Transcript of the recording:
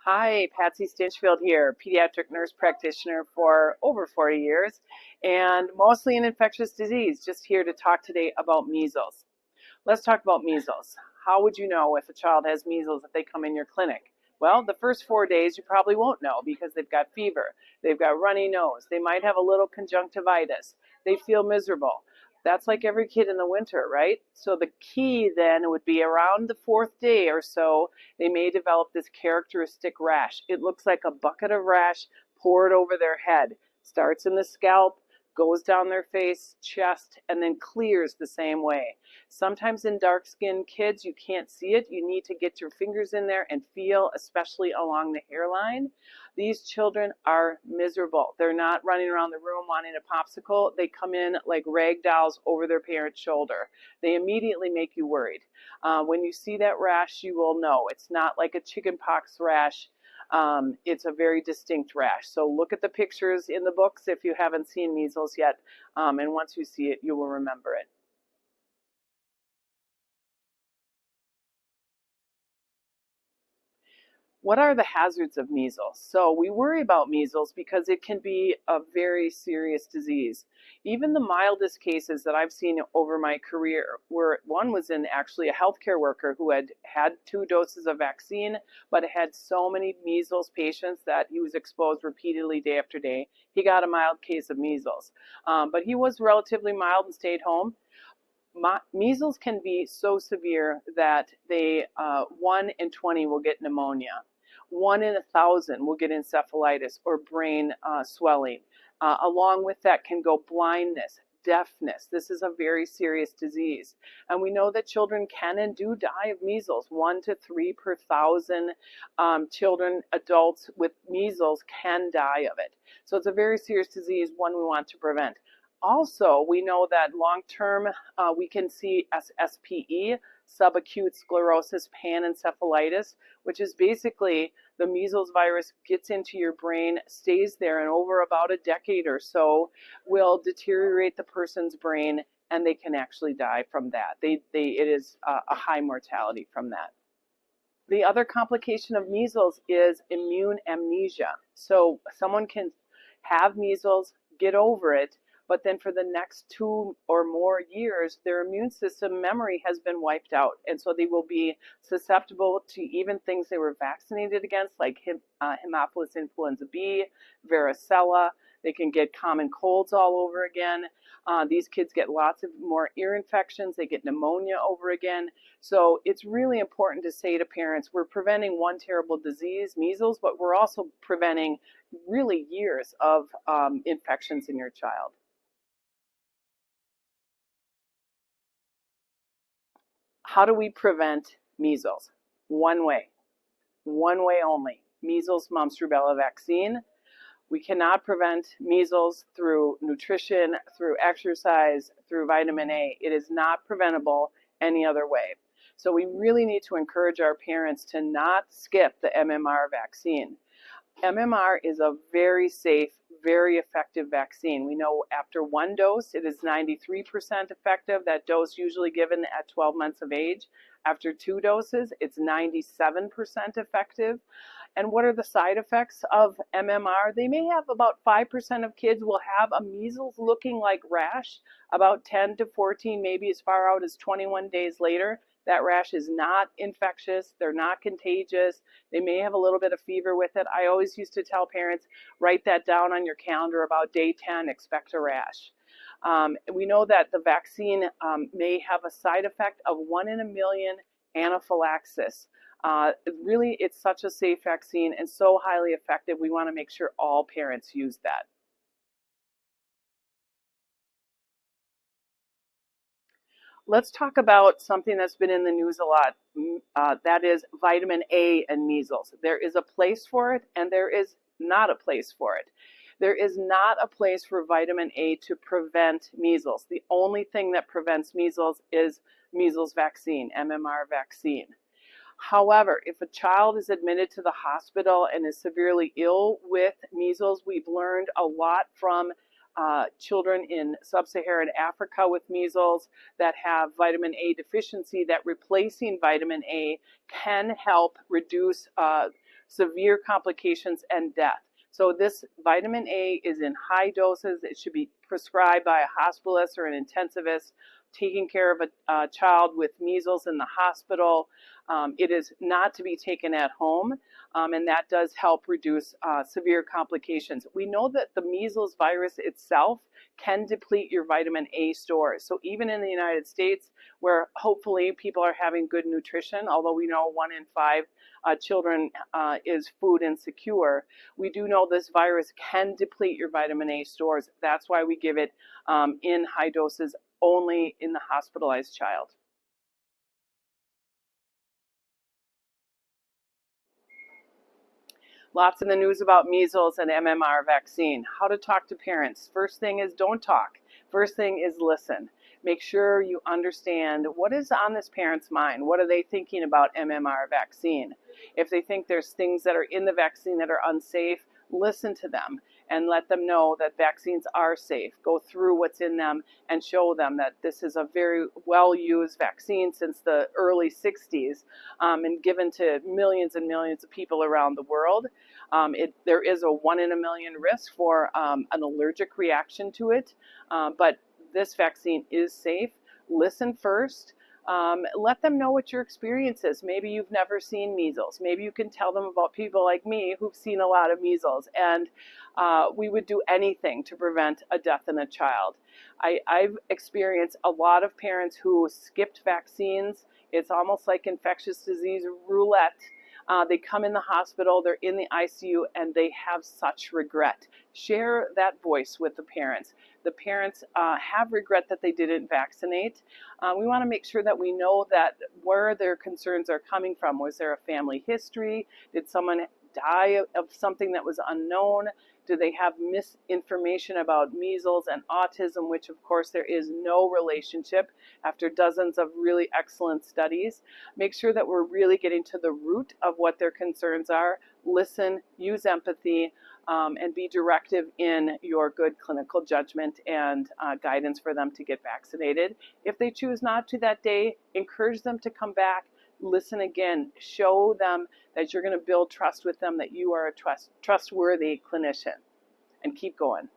Hi, Patsy Stinchfield here, pediatric nurse practitioner for over 40 years and mostly in infectious disease. Just here to talk today about measles. Let's talk about measles. How would you know if a child has measles if they come in your clinic? Well, the first 4 days you probably won't know because they've got fever, they've got runny nose, they might have a little conjunctivitis, they feel miserable. That's like every kid in the winter, right? So the key then would be around the fourth day or so, they may develop this characteristic rash. It looks like a bucket of rash poured over their head. Starts in the scalp, goes down their face, chest, and then clears the same way. Sometimes in dark-skinned kids, you can't see it. You need to get your fingers in there and feel, especially along the hairline. These children are miserable. They're not running around the room wanting a popsicle. They come in like rag dolls over their parent's shoulder. They immediately make you worried. When you see that rash, you will know. It's not like a chickenpox rash. It's a very distinct rash. So look at the pictures in the books if you haven't seen measles yet, and once you see it, you will remember it. What are the hazards of measles? So we worry about measles because it can be a very serious disease. Even the mildest cases that I've seen over my career, where one was in actually a healthcare worker who had had 2 doses of vaccine, but had so many measles patients that he was exposed repeatedly day after day. He got a mild case of measles, but he was relatively mild and stayed home. Measles can be so severe that 1 in 20 will get pneumonia. 1 in 1,000 will get encephalitis or brain swelling. Along with that can go blindness, deafness. This is a very serious disease. And we know that children can and do die of measles. 1 to 3 per 1,000 children, adults with measles can die of it. So it's a very serious disease, one we want to prevent. Also, we know that long-term we can see SSPE, subacute sclerosis panencephalitis, which is basically the measles virus gets into your brain, stays there, and over about a decade or so will deteriorate the person's brain, and they can actually die from that. It is a high mortality from that. The other complication of measles is immune amnesia. So someone can have measles, get over it, but then for the next 2 or more years, their immune system memory has been wiped out. And so they will be susceptible to even things they were vaccinated against, like Haemophilus influenza B, varicella. They can get common colds all over again. These kids get lots of more ear infections. They get pneumonia over again. So it's really important to say to parents, we're preventing one terrible disease, measles, but we're also preventing really years of infections in your child. How do we prevent measles? One way only, measles, mumps, rubella vaccine. We cannot prevent measles through nutrition, through exercise, through vitamin A. It is not preventable any other way. So we really need to encourage our parents to not skip the MMR vaccine. MMR is a very safe, very effective vaccine. We know after 1 dose, it is 93% effective. That dose usually given at 12 months of age. After 2 doses, it's 97% effective. And what are the side effects of MMR? They may have about 5% of kids will have a measles looking like rash, about 10 to 14, maybe as far out as 21 days later. That rash is not infectious, they're not contagious, they may have a little bit of fever with it. I always used to tell parents, write that down on your calendar about day 10, expect a rash. We know that the vaccine may have a side effect of 1 in a million anaphylaxis. Really, it's such a safe vaccine and so highly effective, we want to make sure all parents use that. Let's talk about something that's been in the news a lot. That is vitamin A and measles. There is a place for it and there is not a place for it. There is not a place for vitamin A to prevent measles. The only thing that prevents measles is measles vaccine, MMR vaccine. However, if a child is admitted to the hospital and is severely ill with measles, we've learned a lot from children in sub-Saharan Africa with measles that have vitamin A deficiency, that replacing vitamin A can help reduce severe complications and death. So this vitamin A is in high doses. It should be prescribed by a hospitalist or an intensivist taking care of a child with measles in the hospital. It is not to be taken at home, and that does help reduce severe complications. We know that the measles virus itself can deplete your vitamin A stores. So even in the United States, where hopefully people are having good nutrition, although we know 1 in 5 children is food insecure, we do know this virus can deplete your vitamin A stores. That's why we give it in high doses only in the hospitalized child. Lots in the news about measles and MMR vaccine. How to talk to parents. First thing is don't talk. First thing is listen. Make sure you understand what is on this parent's mind. What are they thinking about MMR vaccine? If they think there's things that are in the vaccine that are unsafe, listen to them and let them know that vaccines are safe. Go through what's in them and show them that this is a very well-used vaccine since the early 60s and given to millions and millions of people around the world. There is a 1 in a million risk for an allergic reaction to it, but this vaccine is safe. Listen first. Let them know what your experience is. Maybe you've never seen measles. Maybe you can tell them about people like me who've seen a lot of measles, and we would do anything to prevent a death in a child. I've experienced a lot of parents who skipped vaccines. It's almost like infectious disease roulette. They come in the hospital, they're in the ICU, and they have such regret. Share that voice with the parents. The parents have regret that they didn't vaccinate. We want to make sure that we know that where their concerns are coming from. Was there a family history? Did someone die of something that was unknown? Do they have misinformation about measles and autism, which of course there is no relationship after dozens of really excellent studies? Make sure that we're really getting to the root of what their concerns are. Listen, use empathy, and be directive in your good clinical judgment and guidance for them to get vaccinated. If they choose not to that day, encourage them to come back. Listen again. Show them that you're going to build trust with them, that you are a trustworthy clinician, and keep going.